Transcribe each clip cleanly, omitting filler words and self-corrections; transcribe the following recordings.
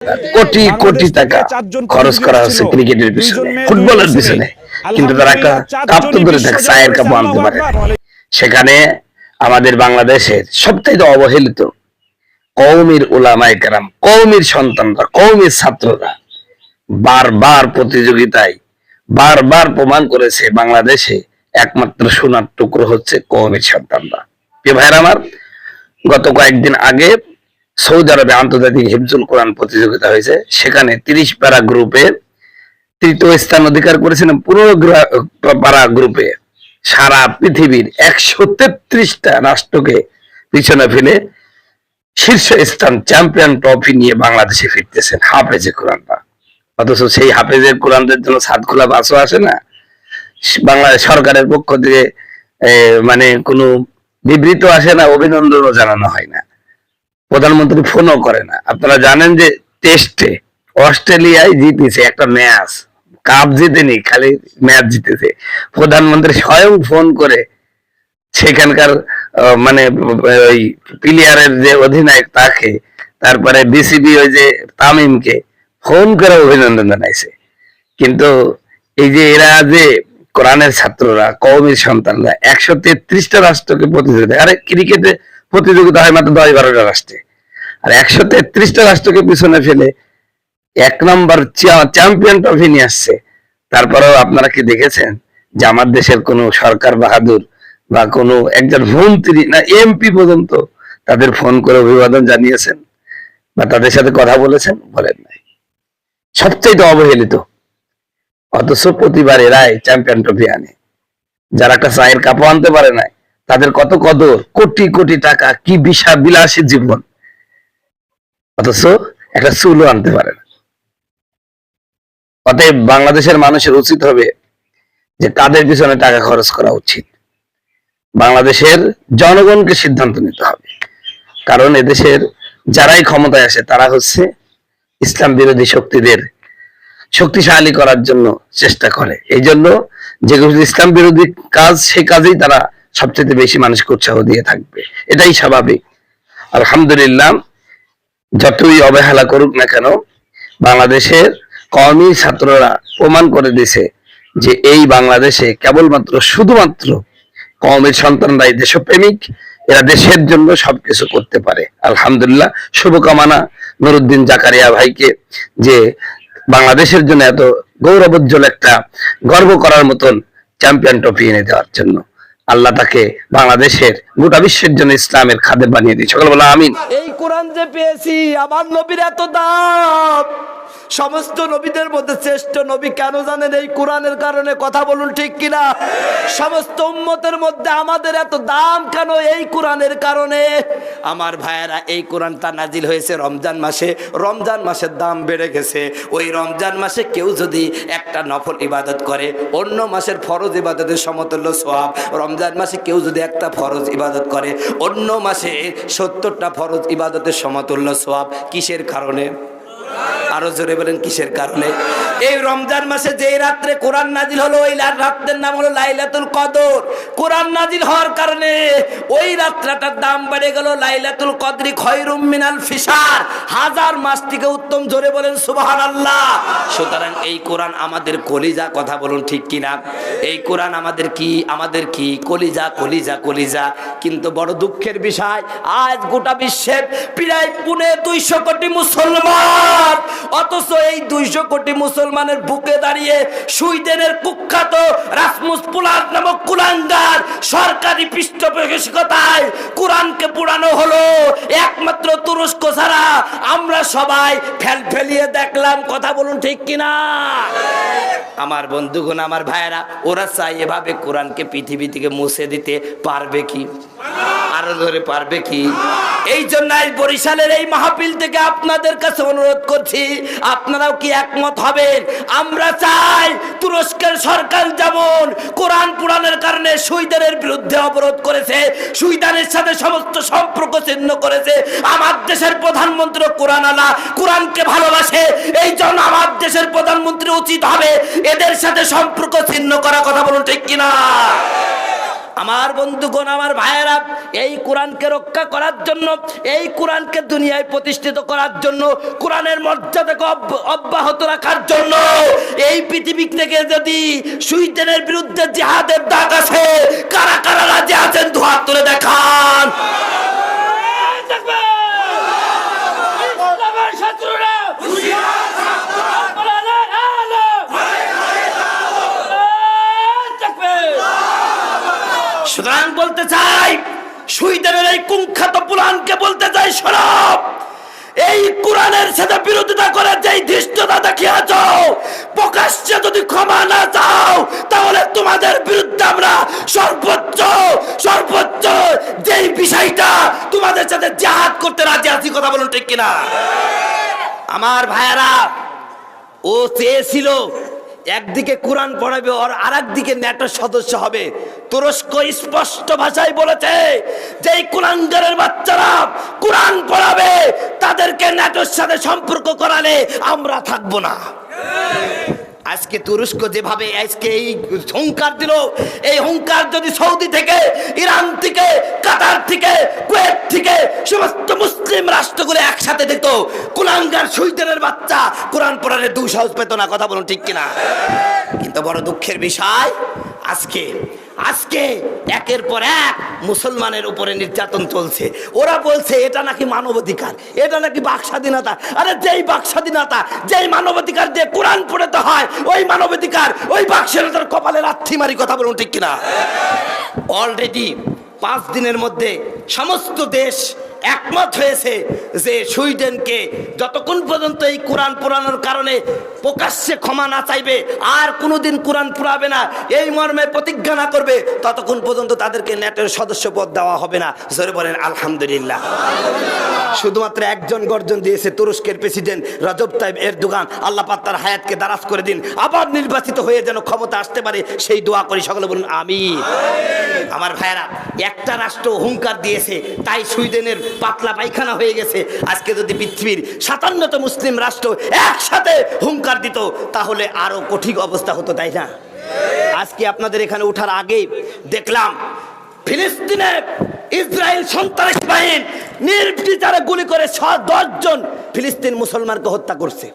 কোটি কোটি টাকা খরচ করা হচ্ছে ক্রিকেটের পিছনে, ফুটবলের পিছনে, কিন্তু তারা একটা কাপ তো ধরে থাকে, চায়ের কাপ আনতে পারে না। সেখানে আমাদের বাংলাদেশের সবচেয়ে অবহেলিত কওমির উলামায়ে কেরাম, কওমির সন্তানরা, কওমির ছাত্ররা বারবার প্রতিযোগিতায় বারবার প্রমাণ করেছে বাংলাদেশে একমাত্র সোনার টুকরো হচ্ছে কওমির সন্তানরা। প্রিয় ভাইরা আমার, গত কয়েকদিন আগে সৌদি আরবে আন্তর্জাতিক হিফজুল কোরআন প্রতিযোগিতা হয়েছে। সেখানে 30 পারা গ্রুপে তৃতীয় স্থান অধিকার করেছিলেন। 15 পারা গ্রুপে সারা পৃথিবীর 133টা রাষ্ট্রকে পিছনে ফেলে শীর্ষ স্থান চ্যাম্পিয়ন ট্রফি নিয়ে বাংলাদেশে ফিরতেছেন হাফেজে কোরআনরা। অথচ সেই হাফেজের কোরআনদের জন্য ছাদ খোলা বাসও আসে না। বাংলাদেশ সরকারের পক্ষ থেকে মানে কোনো বিবৃত আসে না, অভিনন্দনও জানানো হয় না, প্রধানমন্ত্রী ফোনও করে না। আপনারা জানেন যে টেস্টে অস্ট্রেলিয়ায় জিতেছে একটা ম্যাচ, কাপ জিতেনি, খালি ম্যাচ জিতেছে। প্রধানমন্ত্রী স্বয়ং ফোন করে সেখানকার মানে ওই প্লেয়ারের যে অধিনায়ক তাকে, তারপরে বিসিবি ওই যে তামিমকে ফোন করে অভিনন্দন জানাইছে। কিন্তু এই যে এরা যে কোরআনের ছাত্ররা, কওমির সন্তানরা 133টা রাষ্ট্রকে প্রতিযোগিতা, আরে ক্রিকেটে প্রতিযোগিতা হয় মাত্র 10-12টা রাষ্ট্রে, আর 133টা রাষ্ট্রকে পিছনে ফেলে 1 নম্বর চ্যাম্পিয়ন ট্রফি নিয়ে আসছে। তারপরেও আপনারা কি দেখেছেন যে আমার দেশের কোনো সরকার বাহাদুর বা কোনো একজন মন্ত্রী না এমপি পর্যন্ত তাদের ফোন করে অভিবাদন জানিয়েছেন বা তাদের সাথে কথা বলেছেন? বলেন নাই। সবচেয়ে অবহেলিত, অথচ প্রতিবার এরাই চ্যাম্পিয়ন ট্রফি আনে। যারা একটা চায়ের কাপও আনতে পারে না, তাদের কত কদর, কোটি কোটি টাকা, কি বিলাসী জীবন, অথচ একটা চুলও আনতে পারে না। অতএব বাংলাদেশের মানুষের উচিত হবে যে কাদের পিছনে টাকা খরচ করা উচিত। বাংলাদেশের জনগণকে সিদ্ধান্ত নিতে হবে, কারণ এদেশের যারাই ক্ষমতায় আসে তারা হচ্ছে ইসলাম বিরোধী শক্তিদের শক্তিশালী করার জন্য চেষ্টা করে। এই জন্য যেগুলো ইসলাম বিরোধী কাজ, সেই কাজেই তারা সবচেয়ে বেশি মানুষকে উৎসাহ দিয়ে থাকবে, এটাই স্বাভাবিক। আলহামদুলিল্লাহ, যতই অবহেলা করুক না কেন, বাংলাদেশের কওমি ছাত্ররা প্রমাণ করে দিয়েছে যে এই বাংলাদেশে কেবলমাত্র শুধুমাত্র কওমের সন্তানরাই দেশপ্রেমিক, এরা দেশের জন্য সবকিছু করতে পারে। আলহামদুলিল্লাহ, শুভকামনা নুরুদ্দিন জাকারিয়া ভাইকে, যে বাংলাদেশের জন্য এত গৌরবোজ্জ্বল একটা গর্ব করার মতন চ্যাম্পিয়ন ট্রফি এনে দেওয়ার জন্য। আল্লাহ তাকে বাংলাদেশের গোটা বিশ্বের জন্য ইসলামের খাদেম বানিয়ে দিই। সকল বলা আমিন। এই কোরআন যে পেয়েছি, আমার নবীর এত দাম, সমস্ত নবীদের মধ্যে শ্রেষ্ঠ নবী কেন জানেন? এই কোরআনের কারণে। কথা বলুন ঠিক কিনা? সমস্ত উম্মতের মধ্যে আমাদের এত দাম কেন? এই কোরআনের কারণে। আমার ভাইয়েরা, এই কোরআনটা নাজিল হয়েছে রমজান মাসে। রমজান মাসের দাম বেড়ে গেছে। ওই রমজান মাসে কেউ যদি একটা নফল ইবাদত করে, অন্য মাসের ফরজ ইবাদতের সমতুল্য সওয়াব। রমজান মাসে কেউ যদি একটা ফরজ ইবাদত করে, অন্য মাসে 70টা ফরজ ইবাদতের সমতুল্য সওয়াব। কিসের কারণে? আরো জোরে বলেন, কিসের কারণে? এই রমজান মাসে যেই রাত্রে কোরআন নাজিল হলো, ওই রাতের নাম হলো লাইলাতুল কদর। কোরআন নাজিল হওয়ার কারণে ওই রাতটার দাম বেড়ে গেল। লাইলাতুল কদরি খয়রুম মিনাল ফিশার, 1000 মাস থেকে উত্তম। জোরে বলেন সুবহানাল্লাহ। সুতরাং এই কোরআন আমাদের কলিজা। কথা বলুন ঠিক কিনা? এই কোরআন আমাদের কি? আমাদের কি? কলিজা, কলিজা, কলিজা। কিন্তু বড় দুঃখের বিষয়, আজ গোটা বিশ্বের প্রায় 250 কোটি মুসলমান, অথচ এই 200 কোটি মুসলমানের বুকে দাঁড়িয়ে সুইডেনের কুখ্যাত রাসমুস পুলার নামক কুলাঙ্গার সরকারি পৃষ্ঠপোষকতায় কোরআনকে পুরানো হলো। একমাত্র তুরস্ক ছাড়া আমরা সবাই ফেলিয়ে দেখলাম। কথা বলুন ঠিক কিনা? আমার বন্ধুগণ, আমার ভাইয়েরা, ওরা চাই এভাবে কোরআনকে পৃথিবী থেকে মুছে দিতে পারবে কি? আরো ধরে পারবে কি? এই জন্য বরিশালের এই মাহফিল থেকে আপনাদের কাছে অনুরোধ করছি, আপনারাও কি একমত হবেন? আমরা চাই তুরস্কের সরকার যেমন কোরআন পুরাণের কারণে সুইডেনের বিরুদ্ধে অবরোধ করেছে, সুইডেনের সাথে সমস্ত সম্পর্ক ছিন্ন করেছে, আমার দেশের প্রধানমন্ত্রী কোরআন আলা, কোরআনকে ভালোবাসে। এই জন্য আমার দেশের প্রধানমন্ত্রী উচিত হবে এদের সাথে সম্পর্ক ছিন্ন করা। কথা বলুন ঠিক কিনা? আমার বন্ধুগণ, আমার ভাইয়েরা, এই কোরআনকে রক্ষা করার জন্য, এই কোরআনকে দুনিয়ায় প্রতিষ্ঠিত করার জন্য, কোরআনের মর্যাদাকে অব্যাহত রাখার জন্য এই পৃথিবী থেকে যদি সুইডেনের বিরুদ্ধে জিহাদের ডাক আছে, কারা কারা রাজি আছেন দু হাত তুলে দেখান। সুতরাং বলতে চাই, সুইডেনের এই কুখ্যাত পুরাণকে বলতে চাই, শোনো, এই কোরআনের সাথে বিরোধিতা করে যেই ধৃষ্টতা দেখিয়েছ, প্রকাশ্যে যদি ক্ষমা না চাও, তাহলে তোমাদের বিরুদ্ধে আমরা সর্বোচ্চ যেই বিষয়টা তোমাদের সাথে জিহাদ করতে রাজি আছি। কথা বলুন ঠিক কিনা? আমার ভাইয়েরা, ও চেয়েছিল একদিকে কোরআন পড়াবে আর আরেকদিকে ন্যাটোর সদস্য হবে। তুরস্ক স্পষ্ট ভাষায় বলেছে যে এই কুলাঙ্গারের বাচ্চারা কোরআন পড়াবে, তাদেরকে ন্যাটোর সাথে সম্পর্ক করালে আমরা থাকবো না। আজকে তুরস্ক যেভাবে আজকে এই হুঙ্কার দিল, এই হুঙ্কার যদি সৌদি থেকে, ইরান থেকে, কাতার থেকে, কুয়েত থেকে সমস্ত মুসলিম রাষ্ট্রগুলো একসাথে দিত, কুলাঙ্গার সুইডেনের বাচ্চা কোরআন পড়ালে দুঃসাহস পেত না। কথা বলুন ঠিক কিনা? কিন্তু বড় দুঃখের বিষয়, আজকে একের পর এক মুসলমানের উপরে নির্যাতন চলছে। ওরা বলছে এটা নাকি মানবাধিকার, এটা নাকি বাক স্বাধীনতা। আরে যেই বাক স্বাধীনতা, যেই মানবাধিকার দিয়ে কোরআন পড়াতে হয়, ওই মানবাধিকার, ওই বাক স্বাধীনতার কপালে লাথি মারি। কথা বলুন ঠিক কিনা? অলরেডি 5 দিনের মধ্যে সমস্ত দেশ একমত হয়েছে যে সুইডেনকে যতক্ষণ পর্যন্ত এই কোরআন পড়ানোর কারণে প্রকাশ্যে ক্ষমা না চাইবে, আর কোনোদিন কোরআন পড়াবে না, এই মর্মে প্রতিজ্ঞা না করবে, ততক্ষণ পর্যন্ত তাদেরকে ন্যাটোর সদস্য পদ দেওয়া হবে না। জোরে বলেন আলহামদুলিল্লাহ। শুধুমাত্র একজন গর্জন দিয়েছে, তুরস্কের প্রেসিডেন্ট রজব তাইব এরদোগান। আল্লাহ পাক তার হায়াতকে দারাজ করে দিন, আবার নির্বাচিত হয়ে যেন ক্ষমতা আসতে পারে, সেই দোয়া করি। সকলে বলুন আমিন। আমার ভাইয়েরা, একটা রাষ্ট্র হুঙ্কার দিয়েছে, তাই সুইডেনের পাতলা পায়খানা হয়ে গেছে। আজকে যদি পৃথিবীর 57টা মুসলিম রাষ্ট্র একসাথে হুঙ্কার দিত, তাহলে আরো কঠিন অবস্থা হতো, তাই না? আজকে আপনাদের এখানে ওঠার আগেই দেখলাম ফিলিস্তিনে ইসরায়েল সন্ত্রাসী বাহিনী নির্বিচারে গুলি করে 10 জন ফিলিস্তিন মুসলমানকে হত্যা করছে।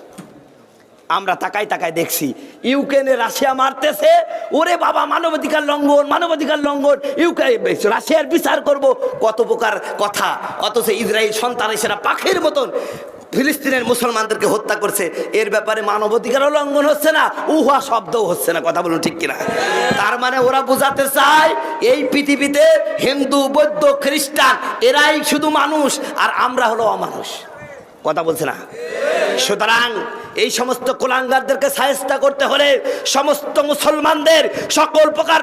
আমরা তাকাই দেখছি ইউক্রেনে রাশিয়া মারতেছে, ওরে বাবা মানবাধিকার লঙ্ঘন, রাশিয়ার বিচার করব, কত প্রকার কথা। অথচ ইসরায়েল সন্ত্রাসীরা পাখির মতন ফিলিস্তিনের মুসলমানদেরকে হত্যা করছে। এর ব্যাপারে মানবাধিকারও লঙ্ঘন হচ্ছে না, উহা শব্দও হচ্ছে না। কথা বলুন ঠিক কিনা? তার মানে ওরা বোঝাতে চায় এই পৃথিবীতে হিন্দু, বৌদ্ধ, খ্রিস্টান এরাই শুধু মানুষ, আর আমরা হলো অমানুষ। কথা বলছে না? সুতরাং এই সমস্ত কুলাঙ্গারদেরকে শায়েস্তা করতে হলে সমস্ত মুসলমানদের সকল প্রকার